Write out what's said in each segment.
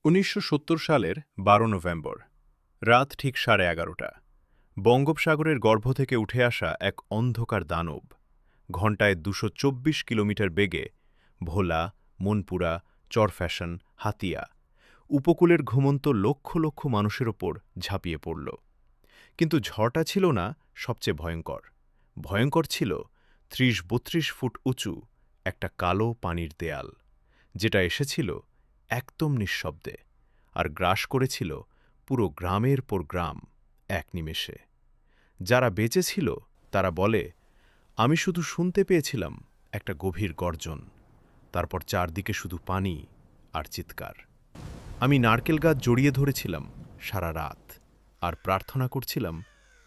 ১৯৭০ সালের ১২ নভেম্বর রাত ঠিক 11:30। বঙ্গোপসাগরের গর্ভ থেকে উঠে আসা এক অন্ধকার দানব ঘণ্টায় ২২৪ কিলোমিটার বেগে ভোলা, মনপুরা, চরফ্যাশন, হাতিয়া উপকূলের ঘুমন্ত লক্ষ লক্ষ মানুষের ওপর ঝাঁপিয়ে পড়ল। কিন্তু ঝড়টা ছিল না সবচেয়ে ভয়ঙ্কর। ভয়ঙ্কর ছিল ৩০-৩২ ফুট উঁচু একটা কালো পানির দেয়াল, যেটা এসেছিল একদম নিঃশব্দে আর গ্রাস করেছিল পুরো গ্রামের পর গ্রাম এক নিমেষে। যারা বেঁচে ছিল তারা বলে, আমি শুধু শুনতে পেয়েছিলাম একটা গভীর গর্জন, তারপর চারদিকে শুধু পানি আর চিৎকার। আমি নারকেল গাছ জড়িয়ে ধরেছিলাম সারা রাত আর প্রার্থনা করছিলাম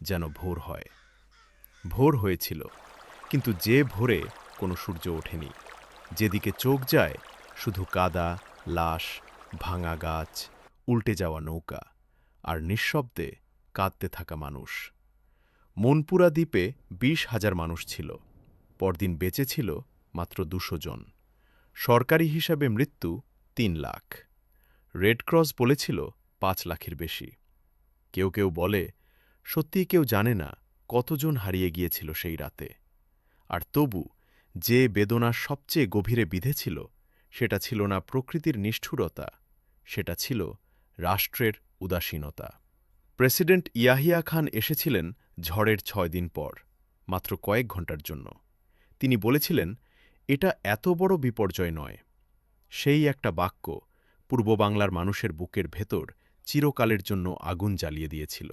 যেন ভোর হয়। ভোর হয়েছিল, কিন্তু যে ভোরে কোনো সূর্য ওঠেনি। যেদিকে চোখ যায় শুধু কাদা, লাশ, ভাঙা গাছ, উল্টে যাওয়া নৌকা আর নিঃশব্দে কাঁদতে থাকা মানুষ। মনপুরা দ্বীপে ২০,০০০ মানুষ ছিল। পরদিন বেঁচে ছিল মাত্র ২০০ জন। সরকারি হিসাবে মৃত্যু ৩ লাখ। রেডক্রস বলেছিল ৫ লাখের বেশি। কেউ কেউ বলে, সত্যিই কেউ জানে না কতজন হারিয়ে গিয়েছিল সেই রাতে। আর তবু যে বেদনা সবচেয়ে গভীরে বিঁধেছিল সেটা ছিল না প্রকৃতির নিষ্ঠুরতা, সেটা ছিল রাষ্ট্রের উদাসীনতা। প্রেসিডেন্ট ইয়াহিয়া খান এসেছিলেন ঝড়ের ৬ দিন পর, মাত্র কয়েক ঘণ্টার জন্য। তিনি বলেছিলেন, এটা এত বড় বিপর্যয় নয়। সেই একটা বাক্য পূর্ব বাংলার মানুষের বুকের ভেতর চিরকালের জন্য আগুন জ্বালিয়ে দিয়েছিল।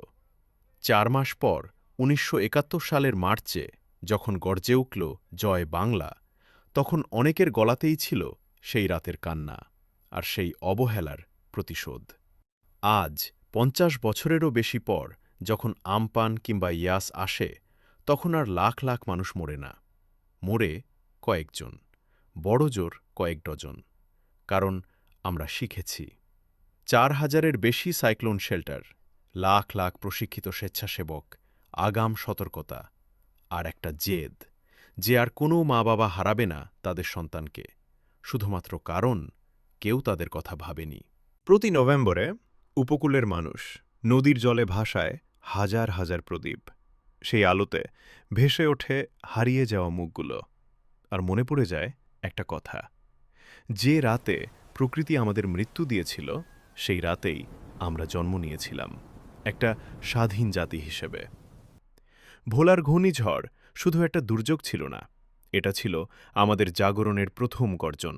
৪ মাস পর ১৯৭১ সালের মার্চে যখন গর্জে উঠল জয় বাংলা, তখন অনেকের গলাতেই ছিল সেই রাতের কান্না আর সেই অবহেলার প্রতিশোধ। আজ ৫০ বছরেরও বেশি পর যখন আমপান কিংবা ইয়াস আসে, তখন আর লাখ লাখ মানুষ মরে না। মরে কয়েকজন, বড়জোর কয়েক ডজন। কারণ আমরা শিখেছি। ৪,০০০-এর বেশি সাইক্লোন শেল্টার, লাখ লাখ প্রশিক্ষিত স্বেচ্ছাসেবক, আগাম সতর্কতা আর একটা জেদ যে আর কোনো মা-বাবা হারাবে না তাদের সন্তানকে, শুধুমাত্র কারণ কেউ তাদের কথা ভাবেনি। প্রতি নভেম্বরে উপকূলের মানুষ নদীর জলে ভাসায় হাজার হাজার প্রদীপ। সেই আলোতে ভেসে ওঠে হারিয়ে যাওয়া মুখগুলো। আর মনে পড়ে যায় একটা কথা, যে রাতে প্রকৃতি আমাদের মৃত্যু দিয়েছিল, সেই রাতেই আমরা জন্ম নিয়েছিলাম একটা স্বাধীন জাতি হিসেবে। ভোলার ঘূর্ণিঝড় শুধু একটা দুর্যোগ ছিল না, এটা ছিল আমাদের জাগরণের প্রথম গর্জন।